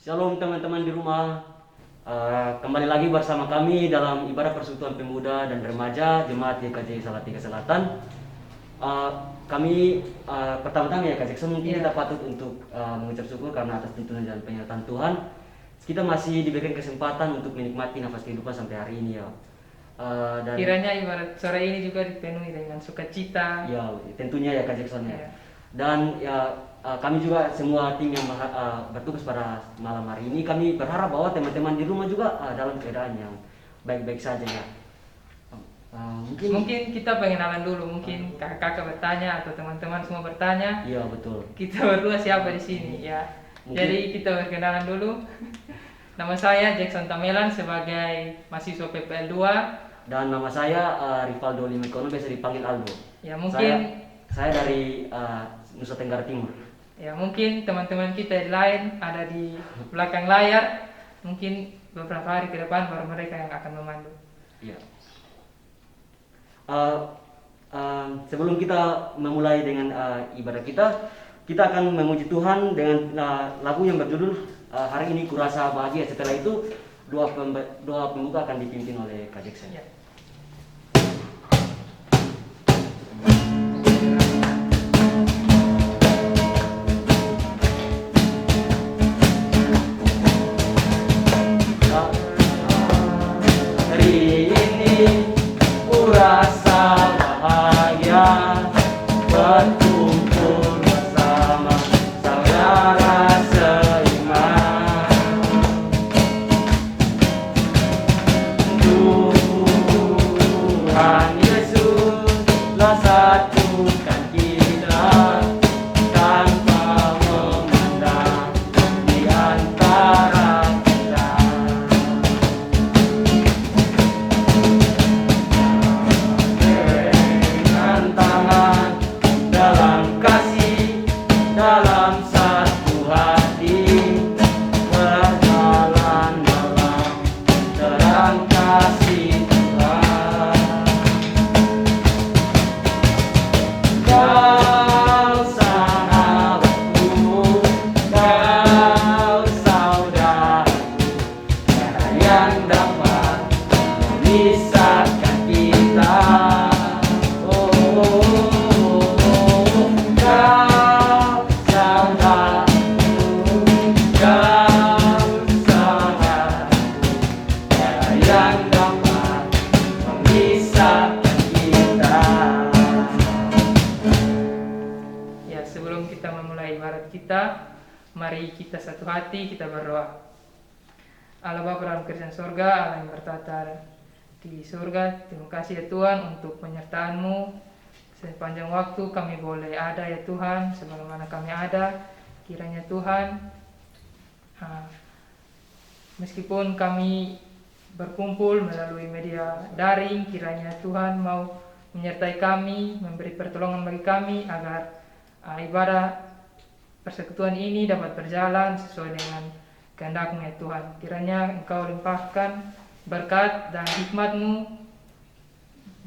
Shalom teman-teman di rumah. Kembali lagi bersama kami dalam ibadah persekutuan pemuda dan remaja Jemaat YKJ Salatiga Selatan. Pertama-tama ya Kak Jackson, mungkin kita patut untuk mengucap syukur karena atas tuntunan dan penyertaan Tuhan. Kita masih diberikan kesempatan untuk menikmati nafas kehidupan sampai hari ini ya. Dan kiranya ibarat sore ini juga dipenuhi dengan sukacita. Ya, tentunya ya Kak Jackson ya. Ya. Dan ya kami juga semua tim yang bertugas pada malam hari ini, kami berharap bahwa teman-teman di rumah juga dalam keadaan yang baik-baik saja ya. Mungkin kita pengenalan dulu, mungkin kakak-kakak bertanya atau teman-teman semua bertanya. Iya betul. Kita berdua siapa di sini ya. Jadi kita berkenalan dulu. Nama saya Jackson Tamelan sebagai mahasiswa PPL 2. Dan nama saya Rivaldo Limekono, biasa dipanggil Aldo. Ya mungkin saya dari Nusa Tenggara Timur. Ya mungkin teman-teman kita yang lain ada di belakang layar. Mungkin beberapa hari ke depan baru mereka yang akan memandu. Iya. Sebelum kita memulai dengan ibadah kita akan memuji Tuhan dengan lagu yang berjudul Hari Ini Kurasa Bahagia. Setelah itu doa pembuka akan dipimpin oleh Kak Jackson. Ya. Hari ini kurasa bahagia berkumpul bersama saudara seiman. Tuhan Yesus telah satukan kita tanpa memandang di antara kita. Dengan tangan dalam kasih, dalam satu hati, berjalan dalam terang kasih Tuhan. Kau sahabatku, kau saudaraku, tiada yang dapat memisahkan kita. Oh, kau saudaraku, kau sahabatku, tiada yang dapat memisahkan kita. Ya, sebelum kita memulai ibadat kita, mari kita satu hati, kita berdoa. Allah Bapa dalam kerajaan surga, Allah yang bertata di surga, terima kasih ya Tuhan untuk penyertaan-Mu. Sepanjang waktu kami boleh ada ya Tuhan, sebagaimana kami ada, kiranya Tuhan, meskipun kami berkumpul melalui media daring, kiranya Tuhan mau menyertai kami, memberi pertolongan bagi kami agar ibadah persekutuan ini dapat berjalan sesuai dengan kehendak-Mu ya Tuhan. Kiranya Engkau limpahkan berkat dan hikmat-Mu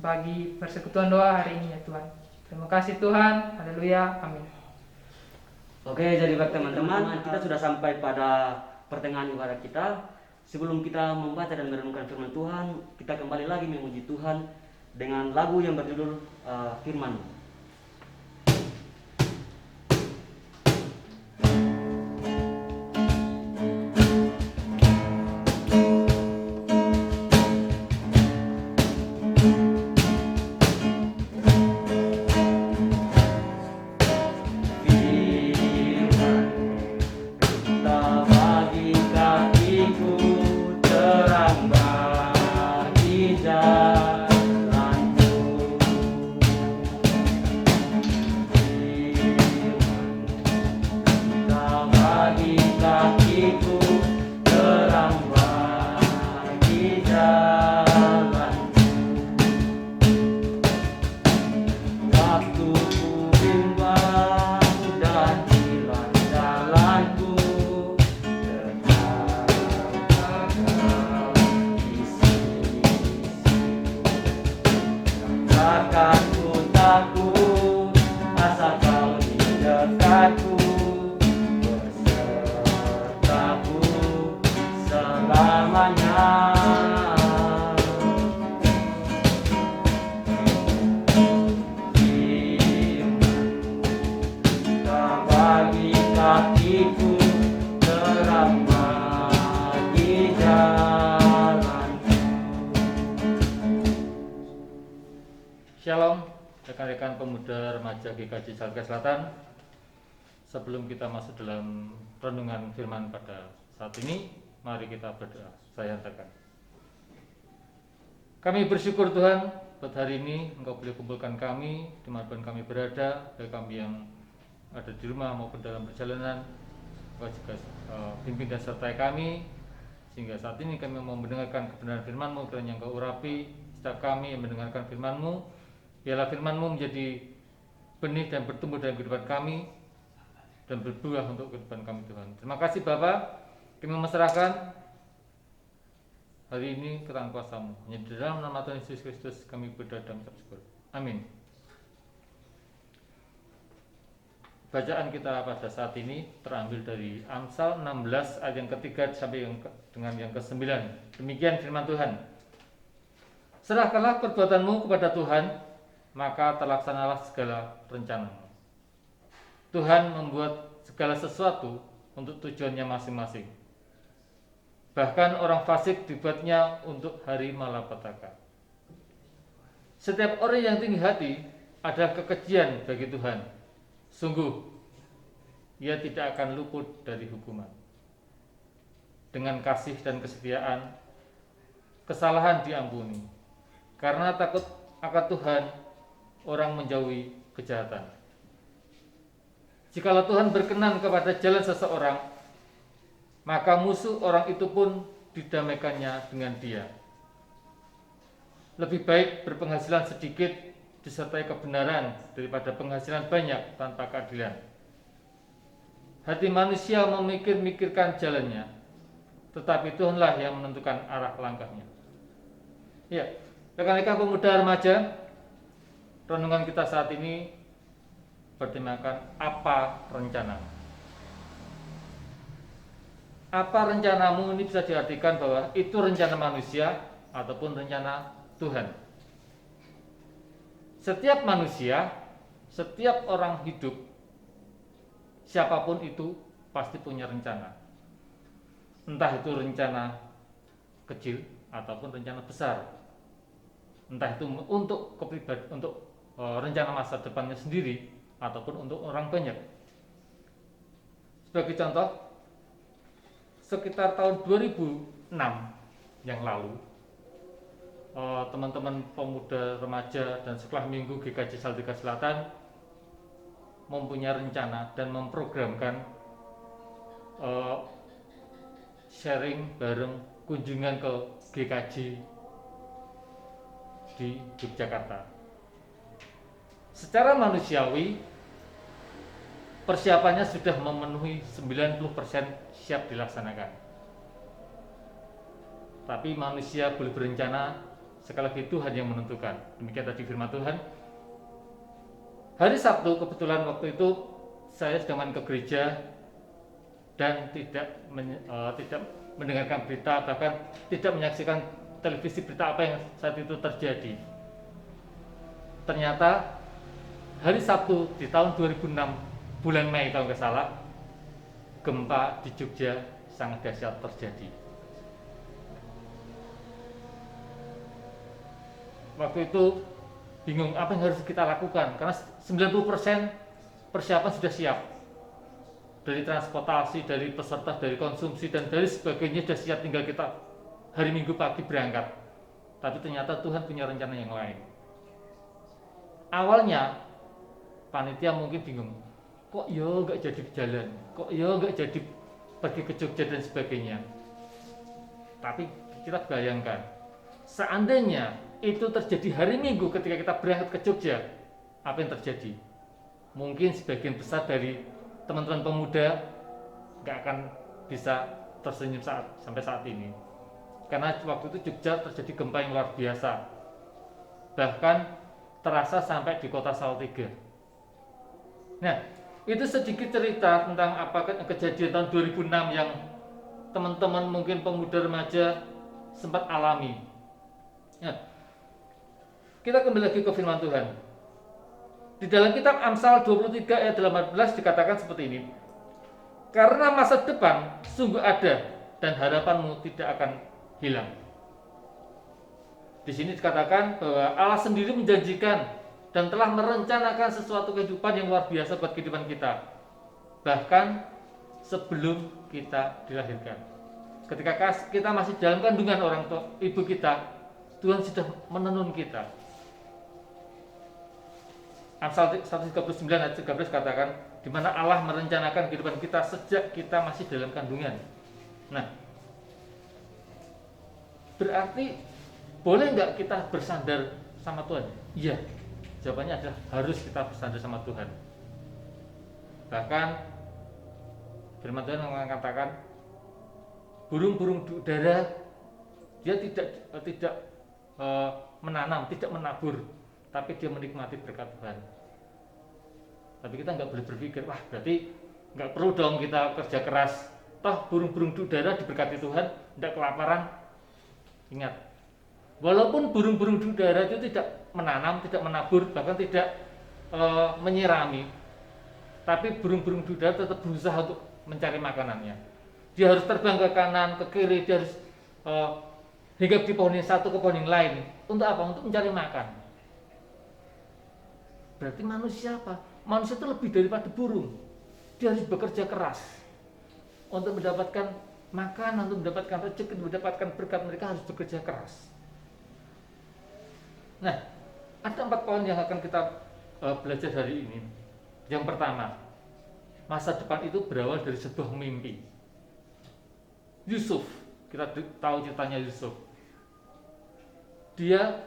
bagi persekutuan doa hari ini ya Tuhan. Terima kasih Tuhan. Haleluya. Amin. Oke, jadi baik teman-teman, kita sudah sampai pada pertengahan ibadah kita. Sebelum kita membaca dan merenungkan firman Tuhan, kita kembali lagi memuji Tuhan dengan lagu yang berjudul Firman. Terang bagi jalanku. kakiku terang bagi jalanku. Shalom, rekan-rekan pemuda remaja GKJ Salatiga Selatan. Sebelum kita masuk dalam renungan firman pada saat ini, mari kita berdoa. Saya hantarkan. Kami bersyukur Tuhan, buat hari ini Engkau boleh kumpulkan kami dimanapun kami berada, baik kami yang ada di rumah maupun dalam perjalanan. Engkau juga pimpin dan sertai kami, sehingga saat ini kami mau mendengarkan kebenaran firman-Mu, kiranya Engkau urapi setiap kami yang mendengarkan firman-Mu. Biarlah firman-Mu menjadi benih dan bertumbuh dalam kehidupan kami dan berbuah untuk kehidupan kami Tuhan. Terima kasih Bapa, kami menyerahkan hari ini ke tangan kuasa-Mu. Hanya di dalam nama Tuhan Yesus Kristus kami berdoa dan mengucap syukur. Amin. Bacaan kita pada saat ini terambil dari Amsal 16 ayat yang ketiga sampai dengan yang ke-9. Demikian firman Tuhan. Serahkanlah perbuatanmu kepada Tuhan, maka terlaksanalah segala rencanamu. Tuhan membuat segala sesuatu untuk tujuannya masing-masing. Bahkan orang fasik dibuatnya untuk hari malapetaka. Setiap orang yang tinggi hati adalah kekejian bagi Tuhan. Sungguh, ia tidak akan luput dari hukuman. Dengan kasih dan kesetiaan, kesalahan diampuni. Karena takut akan Tuhan, orang menjauhi kejahatan. Jikalau Tuhan berkenan kepada jalan seseorang, maka musuh orang itu pun didamaikannya dengan dia. Lebih baik berpenghasilan sedikit disertai kebenaran daripada penghasilan banyak tanpa keadilan. Hati manusia memikir-mikirkan jalannya, tetapi Tuhanlah yang menentukan arah langkahnya. Ya, rekan-rekan pemuda remaja, renungan kita saat ini bertemakan apa rencana. Apa rencanamu ini bisa diartikan bahwa itu rencana manusia ataupun rencana Tuhan. Setiap manusia, setiap orang hidup, siapapun itu pasti punya rencana. Entah itu rencana kecil ataupun rencana besar. Entah itu untuk rencana masa depannya sendiri ataupun untuk orang banyak. Sebagai contoh, sekitar tahun 2006 yang lalu, teman-teman pemuda remaja dan sekolah minggu GKJ Salatiga Selatan mempunyai rencana dan memprogramkan sharing bareng kunjungan ke GKJ di Yogyakarta. Secara manusiawi, persiapannya sudah memenuhi 90% siap dilaksanakan. Tapi manusia boleh berencana, sekali lagi Tuhan yang menentukan. Demikian tadi firman Tuhan. Hari Sabtu kebetulan waktu itu saya sedang ke gereja dan tidak mendengarkan berita, bahkan tidak menyaksikan televisi berita apa yang saat itu terjadi. Ternyata hari Sabtu di tahun 2006 bulan Mei kalau nggak salah, gempa di Jogja sangat dahsyat terjadi. Waktu itu bingung apa yang harus kita lakukan karena 90% persiapan sudah siap. Dari transportasi, dari peserta, dari konsumsi dan dari sebagainya sudah siap, tinggal kita hari Minggu pagi berangkat. Tapi ternyata Tuhan punya rencana yang lain. Awalnya panitia mungkin bingung, kok yo nggak jadi jalan, kok yo nggak jadi pergi ke Jogja dan sebagainya. Tapi kita bayangkan, seandainya itu terjadi hari Minggu ketika kita berangkat ke Jogja, apa yang terjadi? Mungkin sebagian besar dari teman-teman pemuda nggak akan bisa tersenyum sampai saat ini, karena waktu itu Jogja terjadi gempa yang luar biasa, bahkan terasa sampai di kota Salatiga. Nah, itu sedikit cerita tentang apa kejadian tahun 2006 yang teman-teman mungkin pemuda remaja sempat alami. Nah, kita kembali lagi ke firman Tuhan. Di dalam kitab Amsal 23 ayat 18 dikatakan seperti ini. Karena masa depan sungguh ada dan harapanmu tidak akan hilang. Di sini dikatakan bahwa Allah sendiri menjanjikan dan telah merencanakan sesuatu kehidupan yang luar biasa buat kehidupan kita. Bahkan sebelum kita dilahirkan. Ketika kita masih dalam kandungan orang tua ibu kita, Tuhan sudah menenun kita. Amsal 139 ayat 13 katakan, di mana Allah merencanakan kehidupan kita sejak kita masih dalam kandungan. Nah, berarti boleh nggak kita bersandar sama Tuhan? Iya, jawabannya adalah harus kita bersandar sama Tuhan. Bahkan firman Tuhan mengatakan, burung-burung di udara dia tidak menanam, tidak menabur, tapi dia menikmati berkat Tuhan. Tapi kita nggak boleh berpikir, wah berarti nggak perlu dong kita kerja keras. Toh burung-burung di udara diberkati Tuhan, tidak kelaparan. Ingat, walaupun burung-burung di udara itu tidak menanam, tidak menabur, bahkan tidak menyirami, tapi burung-burung di udara tetap berusaha untuk mencari makanannya. Dia harus terbang ke kanan, ke kiri, dia harus hinggap di pohon yang satu ke pohon yang lain. Untuk apa? Untuk mencari makan. Berarti manusia apa? Manusia itu lebih daripada burung. Dia harus bekerja keras untuk mendapatkan makan, untuk mendapatkan rezeki, untuk mendapatkan berkat. Mereka harus bekerja keras. Nah, ada 4 poin yang akan kita belajar hari ini. Yang pertama, masa depan itu berawal dari sebuah mimpi. Yusuf, kita tahu ceritanya Yusuf. Dia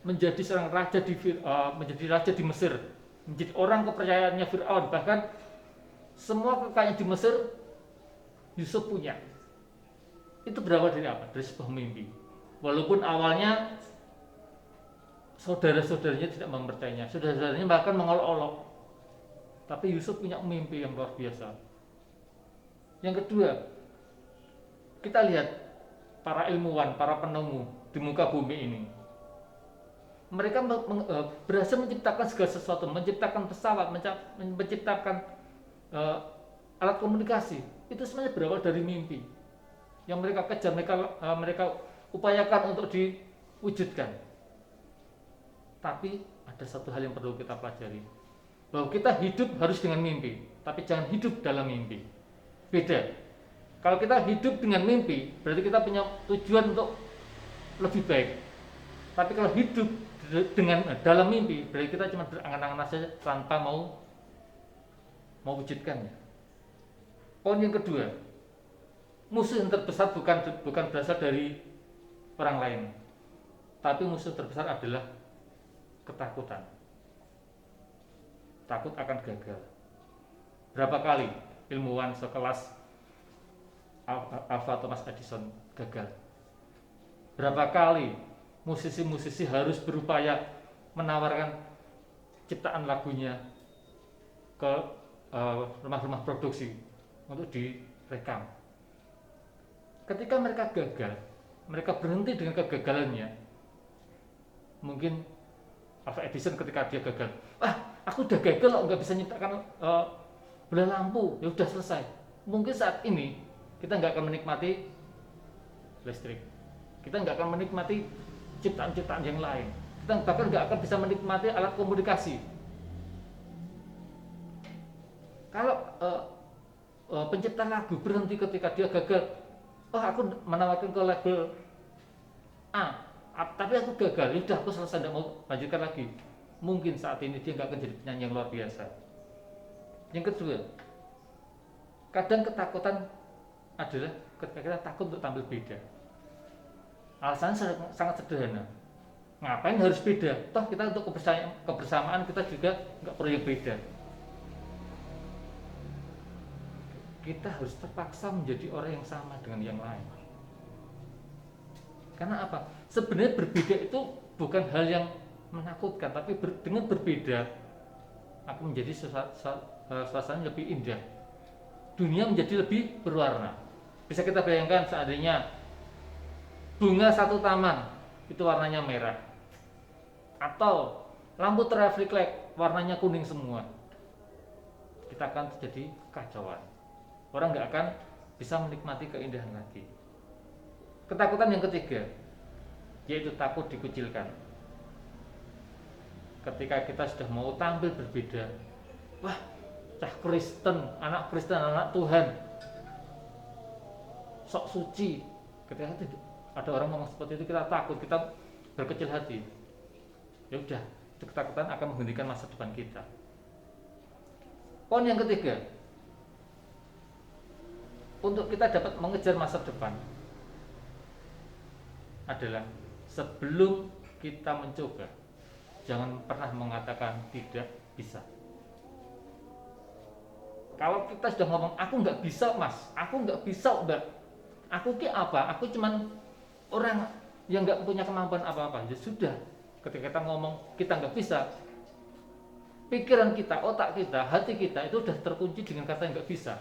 menjadi seorang raja di Mesir, menjadi orang kepercayaannya Firaun. Bahkan semua kekayaan di Mesir Yusuf punya. Itu berawal dari apa? Dari sebuah mimpi. Walaupun awalnya saudara-saudaranya tidak mempercayainya, saudara-saudaranya bahkan mengolok-olok, tapi Yusuf punya mimpi yang luar biasa. Yang kedua, kita lihat para ilmuwan, para penemu di muka bumi ini. Mereka berhasil menciptakan segala sesuatu, menciptakan pesawat, menciptakan alat komunikasi. Itu sebenarnya berawal dari mimpi yang mereka kejar, mereka upayakan untuk diwujudkan. Tapi ada satu hal yang perlu kita pelajari, bahwa kita hidup harus dengan mimpi, tapi jangan hidup dalam mimpi. Beda. Kalau kita hidup dengan mimpi, berarti kita punya tujuan untuk lebih baik. Tapi kalau hidup dengan dalam mimpi, berarti kita cuma berangan-angan saja tanpa mau wujudkannya. Poin yang kedua, musuh yang terbesar bukan berasal dari orang lain, tapi musuh terbesar adalah ketakutan. Takut akan gagal. Berapa kali ilmuwan sekelas Alva Thomas Edison gagal? Berapa kali musisi-musisi harus berupaya menawarkan ciptaan lagunya ke rumah-rumah produksi untuk direkam. Ketika mereka gagal, mereka berhenti dengan kegagalannya. Mungkin Alva Edison ketika dia gagal, aku udah gagal kok, nggak bisa nyiptakan bola lampu, ya udah selesai. Mungkin saat ini kita nggak akan menikmati listrik, kita nggak akan menikmati ciptaan-ciptaan yang lain, kita bahkan nggak akan bisa menikmati alat komunikasi. Kalau pencipta lagu berhenti ketika dia gagal, aku menawarkan ke label A, tapi aku gagal, ya udah aku selesai, tidak mau lanjutkan lagi. Mungkin saat ini dia nggak akan jadi penyanyi yang luar biasa. Yang kedua, kadang ketakutan adalah ketika kita takut untuk tampil beda. Alasannya sangat sederhana. Ngapain harus beda? Toh kita untuk kebersamaan kita juga nggak perlu yang beda. Kita harus terpaksa menjadi orang yang sama dengan yang lain. Karena apa? Sebenarnya berbeda itu bukan hal yang menakutkan, tapi dengan berbeda akan menjadi suasana lebih indah. Dunia menjadi lebih berwarna. Bisa kita bayangkan seandainya bunga satu taman itu warnanya merah, atau lampu traffic light warnanya kuning semua, kita akan terjadi kekacauan. orang nggak akan bisa menikmati keindahan lagi. Ketakutan yang ketiga, yaitu takut dikucilkan. Ketika kita sudah mau tampil berbeda, wah, cah Kristen, anak Tuhan, sok suci. Ketika ada orang ngomong seperti itu, kita takut, kita berkecil hati. Ya udah, itu ketakutan akan menghentikan masa depan kita. Poin yang ketiga, untuk kita dapat mengejar masa depan adalah sebelum kita mencoba, jangan pernah mengatakan tidak bisa. Kalau kita sudah ngomong, aku nggak bisa mas, aku nggak bisa mbak, aku ki apa, aku cuman orang yang nggak punya kemampuan apa-apa, ya sudah. Ketika kita ngomong kita nggak bisa, pikiran kita, otak kita, hati kita itu sudah terkunci dengan kata nggak bisa.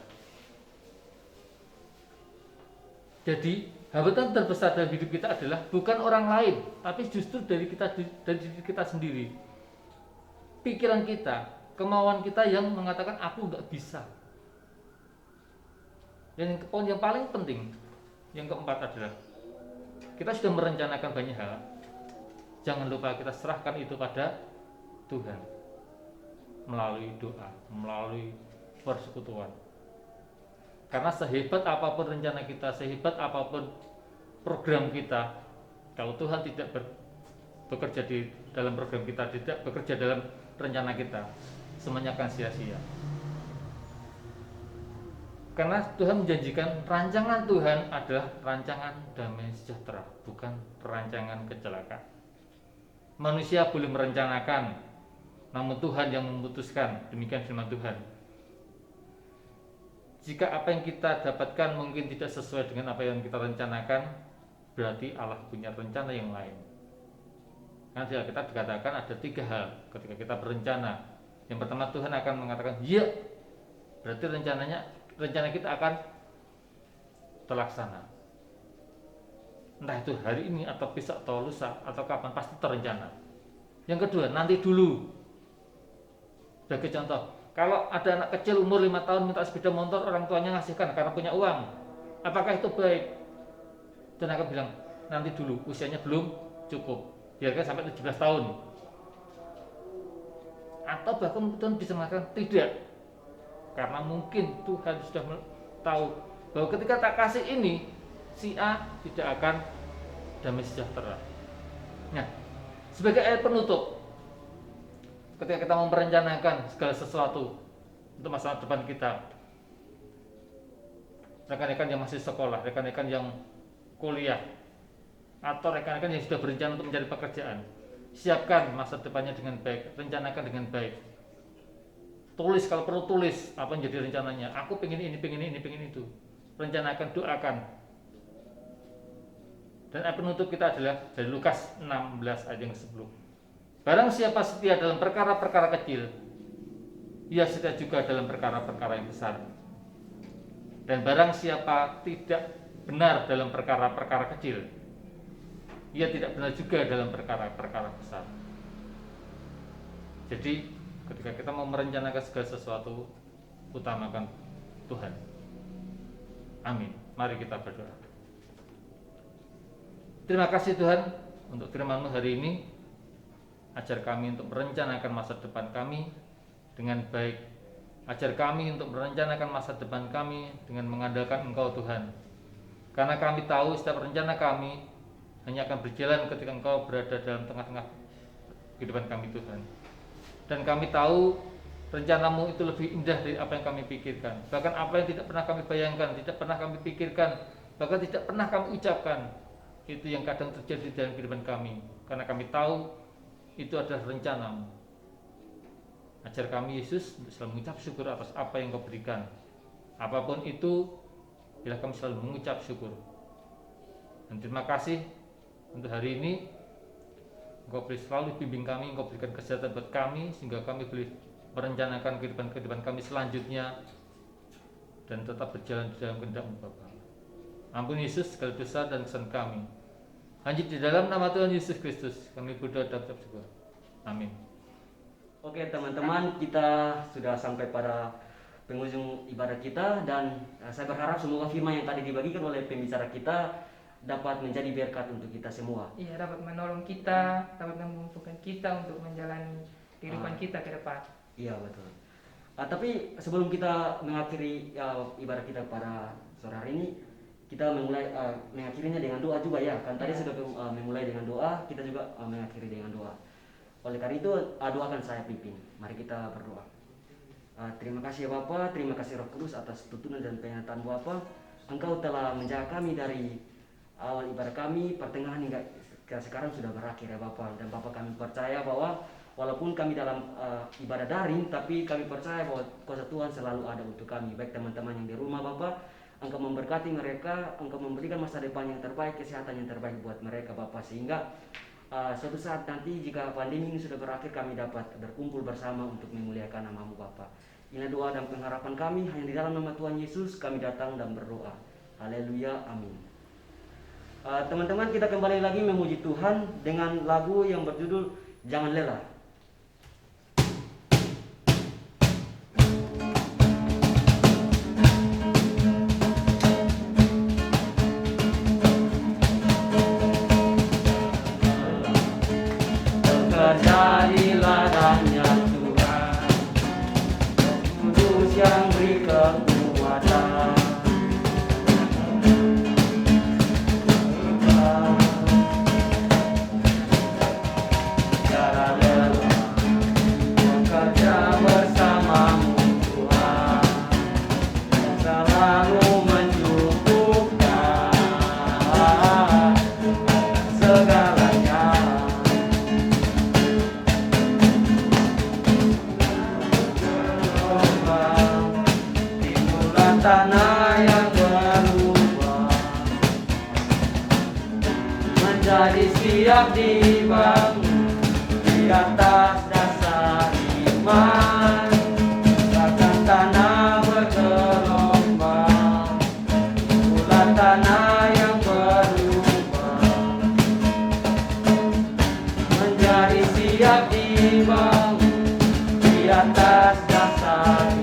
Jadi hambatan terbesar dalam hidup kita adalah bukan orang lain, tapi justru dari diri kita sendiri. Pikiran kita, kemauan kita yang mengatakan aku nggak bisa. Dan poin yang paling penting, yang keempat adalah kita sudah merencanakan banyak hal. Jangan lupa kita serahkan itu pada Tuhan melalui doa, melalui persekutuan. Karena sehebat apapun rencana kita, sehebat apapun program kita, kalau Tuhan tidak bekerja di dalam program kita, tidak bekerja dalam rencana kita, semuanya akan sia-sia. Karena Tuhan menjanjikan rancangan Tuhan adalah rancangan damai sejahtera, bukan rancangan kecelakaan. Manusia boleh merencanakan, namun Tuhan yang memutuskan. Demikian firman Tuhan. Jika apa yang kita dapatkan mungkin tidak sesuai dengan apa yang kita rencanakan, berarti Allah punya rencana yang lain. Karena kita dikatakan ada 3 hal ketika kita berencana. Yang pertama, Tuhan akan mengatakan ya, berarti rencana kita akan terlaksana. Entah itu hari ini atau besok atau lusa atau kapan, pasti terencana. Yang kedua, nanti dulu. Sebagai contoh, kalau ada anak kecil umur 5 tahun minta sepeda motor, orang tuanya ngasihkan karena punya uang, apakah itu baik? Dan akan bilang, nanti dulu, usianya belum cukup, biarkan sampai 17 tahun. Atau bahkan Tuhan bisa mengatakan tidak, karena mungkin Tuhan sudah tahu bahwa ketika tak kasih ini, si A tidak akan damai sejahtera. Nah, sebagai ayat penutup, ketika kita mau merencanakan segala sesuatu untuk masa depan kita, rekan-rekan yang masih sekolah, rekan-rekan yang kuliah, atau rekan-rekan yang sudah berencana untuk mencari pekerjaan, siapkan masa depannya dengan baik, rencanakan dengan baik. Tulis, kalau perlu tulis apa yang jadi rencananya. Aku pengen ini, pengen itu. Rencanakan, doakan. Dan ayat penutup kita adalah dari Lukas 16 ayat yang ke-10. Barang siapa setia dalam perkara-perkara kecil, ia setia juga dalam perkara-perkara yang besar. Dan barang siapa tidak benar dalam perkara-perkara kecil, ia tidak benar juga dalam perkara-perkara besar. Jadi ketika kita mau merencanakan segala sesuatu, utamakan Tuhan. Amin. Mari kita berdoa. Terima kasih Tuhan untuk firman-Mu hari ini. Ajar kami untuk merencanakan masa depan kami dengan baik. Ajar kami untuk merencanakan masa depan kami dengan mengandalkan Engkau Tuhan. Karena kami tahu setiap rencana kami hanya akan berjalan ketika Engkau berada dalam tengah-tengah kehidupan kami Tuhan. Dan kami tahu rencana-Mu itu lebih indah dari apa yang kami pikirkan. Bahkan apa yang tidak pernah kami bayangkan, tidak pernah kami pikirkan, bahkan tidak pernah kami ucapkan, itu yang kadang terjadi dalam kehidupan kami. Karena kami tahu itu adalah rencana-Mu. Ajar kami Yesus untuk selalu mengucap syukur atas apa yang Kau berikan. Apapun itu, bila kami selalu mengucap syukur. Dan terima kasih untuk hari ini. Engkau boleh selalu bimbing kami, Engkau berikan kesehatan buat kami, sehingga kami boleh merencanakan kehidupan kami selanjutnya dan tetap berjalan di dalam kehendak-Mu Bapa. Ampuni Yesus segala dosa dan kesalahan kami. Hanya di dalam nama Tuhan Yesus Kristus kami berdoa dan ucap syukur. Amin. Oke teman-teman, kita sudah sampai pada penghujung ibadah kita, dan saya berharap semoga firman yang tadi dibagikan oleh pembicara kita dapat menjadi berkat untuk kita semua. Iya, dapat menolong kita, dapat menguntungkan kita untuk menjalani kehidupan kita ke depan. Iya betul. Tapi sebelum kita mengakhiri ibadah kita pada sore hari ini, kita mengakhirinya dengan doa juga ya. Kan tadi sudah memulai dengan doa, kita juga mengakhiri dengan doa. Oleh karena itu doa akan saya pimpin. Mari kita berdoa. Terima kasih ya Bapa, terima kasih Roh Kudus atas tuntunan dan penyertaan Bapa. Engkau telah menjaga kami dari awal ibadah kami, pertengahan hingga sekarang sudah berakhir ya Bapa. Dan Bapa, kami percaya bahwa walaupun kami dalam ibadah daring, tapi kami percaya bahwa kuasa Tuhan selalu ada untuk kami. Baik teman-teman yang di rumah Bapa, Engkau memberkati mereka, Engkau memberikan masa depan yang terbaik, kesehatan yang terbaik buat mereka Bapa, sehingga suatu saat nanti jika pandemi ini sudah berakhir, kami dapat berkumpul bersama untuk memuliakan nama-Mu Bapa. Inilah doa dan pengharapan kami, hanya di dalam nama Tuhan Yesus kami datang dan berdoa. Haleluya, amin. Teman-teman, kita kembali lagi memuji Tuhan dengan lagu yang berjudul Jangan Lelah. Bekerja di ladangnya Tuhan, Kudus yang beri kekuatan. Jangan lelah bekerja bersamamu Tuhan, selalu mencukupkan segalanya. Timbulan tanah yang berubah menjadi siap dibangun di atas dasar iman. Bahkan tanah bergelombang, timbulan tanah yang berubah menjadi siap dibangun di atas dasar